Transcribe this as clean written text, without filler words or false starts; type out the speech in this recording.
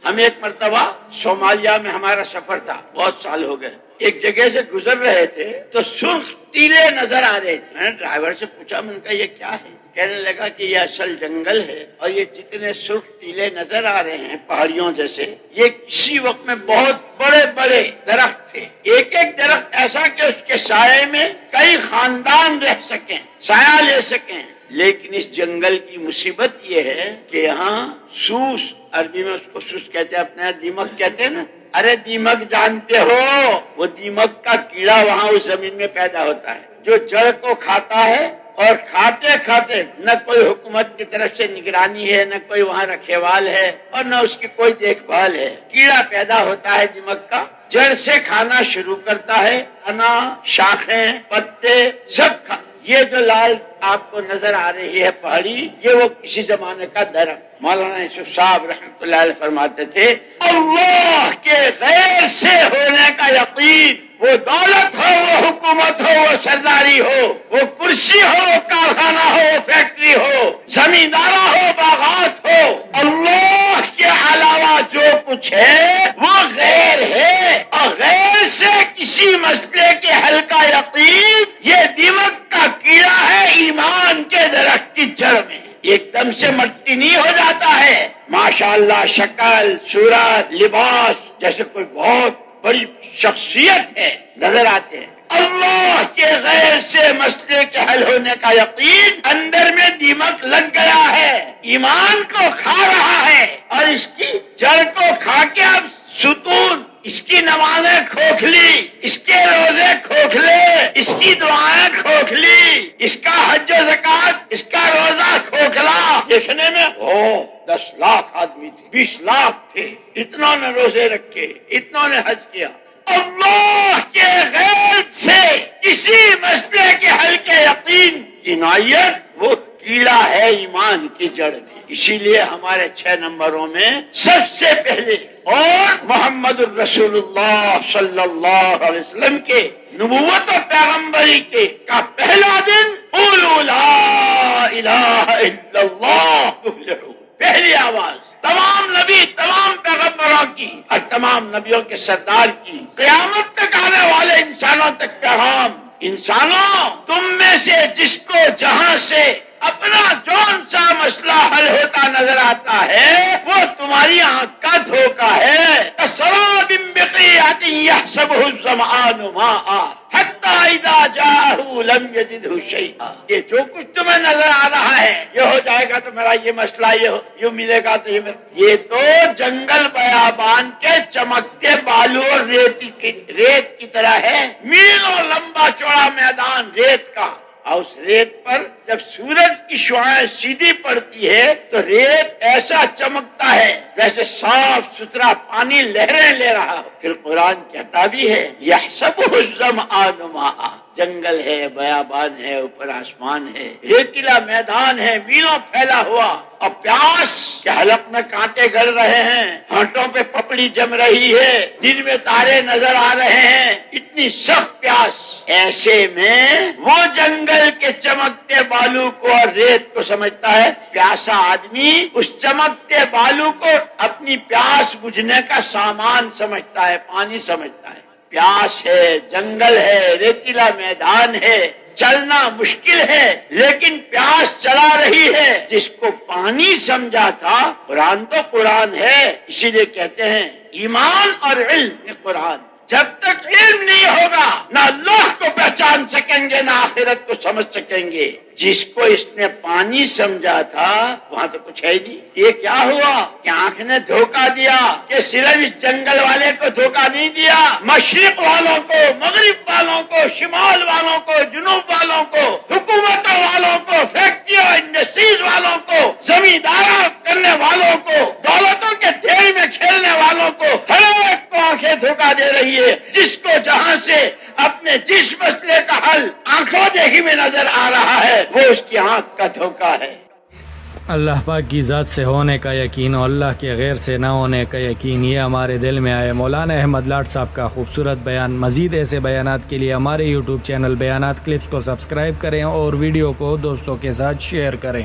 ہم ایک مرتبہ صومالیہ میں ہمارا سفر تھا، بہت سال ہو گئے، ایک جگہ سے گزر رہے تھے تو سرخ ٹیلے نظر آ رہے تھے۔ میں نے ڈرائیور سے پوچھا، میں نے کہا یہ کیا ہے؟ کہنے لگا کہ یہ اصل جنگل ہے، اور یہ جتنے سرخ ٹیلے نظر آ رہے ہیں پہاڑیوں جیسے، یہ کسی وقت میں بہت بڑے بڑے درخت تھے، ایک ایک درخت ایسا کہ اس کے سائے میں کئی خاندان رہ سکیں، سایہ لے سکیں۔ لیکن اس جنگل کی مصیبت یہ ہے کہ یہاں سوس، عربی میں اس کو سوس کہتے ہیں، اپنے دیمک کہتے ہیں نا، ارے دیمک جانتے ہو، وہ دیمک کا کیڑا وہاں اس زمین میں پیدا ہوتا ہے جو جڑ کو کھاتا ہے، اور کھاتے کھاتے نہ کوئی حکومت کی طرف سے نگرانی ہے، نہ کوئی وہاں رکھیوال ہے، اور نہ اس کی کوئی دیکھ بھال ہے۔ کیڑا پیدا ہوتا ہے دیمک کا، جڑ سے کھانا شروع کرتا ہے، تنا، شاخیں، پتے سب کھا۔ یہ جو لال آپ کو نظر آ رہی ہے پہاڑی، یہ وہ کسی زمانے کا درخت۔ مولانا یوسف صاحب رحمۃ اللہ علیہ فرماتے تھے، اللہ کے غیر سے ہونے کا یقین، وہ دولت ہو، وہ حکومت ہو، وہ سرداری ہو، وہ کرسی ہو، وہ کارخانہ ہو، وہ فیکٹری ہو، زمیندارہ ہو، باغات ہو، اللہ کے علاوہ جو کچھ ہے وہ غیر ہے، اور غیر سے کسی مسئلے کے حل کا یقین یہ دیمک کا کیڑا ہے ایمان کے درخت کی جڑ میں، ایک دم سے مٹی نہیں ہو جاتا ہے۔ ماشاءاللہ شکل، صورت، لباس جیسے کوئی بہت بڑی شخصیت ہے نظر آتے ہیں، اللہ کے غیر سے مسئلے کے حل ہونے کا یقین، اندر میں دیمک لگ گیا ہے، ایمان کو کھا رہا ہے، اور اس کی جڑ کو کھا کے اب ستون، اس کی نمازیں کھوکھلی، اس کے روزے کھوکھلے، اس کی دعائیں کھوکھلی، اس کا حج و زکات، اس کا روزہ کھوکھلا۔ دیکھنے میں 10 لاکھ آدمی تھے، 20 لاکھ تھے، اتنوں نے روزے رکھے، اتنوں نے حج کیا۔ اللہ کے غیر سے کسی مسئلے کے حل کے یقین کی نوعیت وہ کیڑا ہے ایمان کی جڑ میں۔ اسی لیے ہمارے 6 نمبروں میں سب سے پہلے اور محمد الرسول اللہ صلی اللہ علیہ وسلم کے نبوت و پیغمبری کے کا پہلا دن قولوا لا الہ الا اللہ تفلحوا، پہلی آواز تمام نبی، تمام پیغمبروں کی اور تمام نبیوں کے سردار کی، قیامت تک آنے والے انسانوں تک پیغام، انسانوں تم میں سے جس کو جہاں سے اپنا جون سا مسئلہ حل ہوتا نظر آتا ہے وہ تمہاری آنکھ کا دھوکہ ہے۔ کسراب بقیعۃ یحسبہ الظمآن ماء حتی اذا جاءہ لم یجدہ شیئا، یہ جو کچھ تمہیں نظر آ رہا ہے، یہ ہو جائے گا تو میرا یہ مسئلہ، یہ ملے گا تو یہ تو جنگل بیابان کے چمکتے بالو اور ریت کی طرح ہے، میلوں لمبا چوڑا میدان ریت کا، اور اس ریت پر جب سورج کی شعاعیں سیدھی پڑتی ہے تو ریت ایسا چمکتا ہے جیسے صاف ستھرا پانی لہریں لے رہا ہو۔ پھر قرآن کہتا بھی ہے یحسبہ الظمآن ماء، جنگل ہے، بیابان ہے، اوپر آسمان ہے، ریتیلا میدان ہے، میلوں پھیلا ہوا، اور پیاس کے حلق میں کانٹے گڑ رہے ہیں، ہونٹوں پہ پپڑی جم رہی ہے، دن میں تارے نظر آ رہے ہیں، اتنی سخت پیاس۔ ایسے میں وہ جنگل کے چمکتے بالو کو اور ریت کو سمجھتا ہے، پیاسا آدمی اس چمکتے بالو کو اپنی پیاس بجھنے کا سامان سمجھتا ہے، پانی سمجھتا ہے۔ پیاس ہے، جنگل ہے، ریتیلا میدان ہے، چلنا مشکل ہے، لیکن پیاس چلا رہی ہے۔ جس کو پانی سمجھا تھا، قرآن تو قرآن ہے، اسی لیے کہتے ہیں ایمان اور علم قرآن، جب تک علم نہیں ہوگا نہ اللہ کو پہچان سکیں گے، نہ آخرت کو سمجھ سکیں گے۔ جس کو اس نے پانی سمجھا تھا وہاں تو کچھ ہے ہی نہیں۔ یہ کیا ہوا کہ آنکھ نے دھوکہ دیا، کہ صرف اس جنگل والے کو دھوکہ نہیں دیا، مشرق والوں کو، مغرب والوں کو، شمال والوں کو، جنوب والوں کو، حکومتوں والوں کو، فیکٹریوں انڈسٹریز والوں کو، زمینداروں کرنے والوں کو، دولتوں کے ڈھیر میں کھیلنے والوں کو، ہر ایک کو آنکھیں دھوکہ دے رہی ہے۔ جس کو جہاں سے اپنے جس مسئلے کا حل آنکھوں دیکھی میں نظر آ رہا ہے وہ اس کی آنکھ کا دھوکہ ہے۔ اللہ پاک کی ذات سے ہونے کا یقین اور اللہ کے غیر سے نہ ہونے کا یقین، یہ ہمارے دل میں آئے۔ مولانا احمد لاٹ صاحب کا خوبصورت بیان۔ مزید ایسے بیانات کے لیے ہمارے یوٹیوب چینل بیانات کلپس کو سبسکرائب کریں اور ویڈیو کو دوستوں کے ساتھ شیئر کریں۔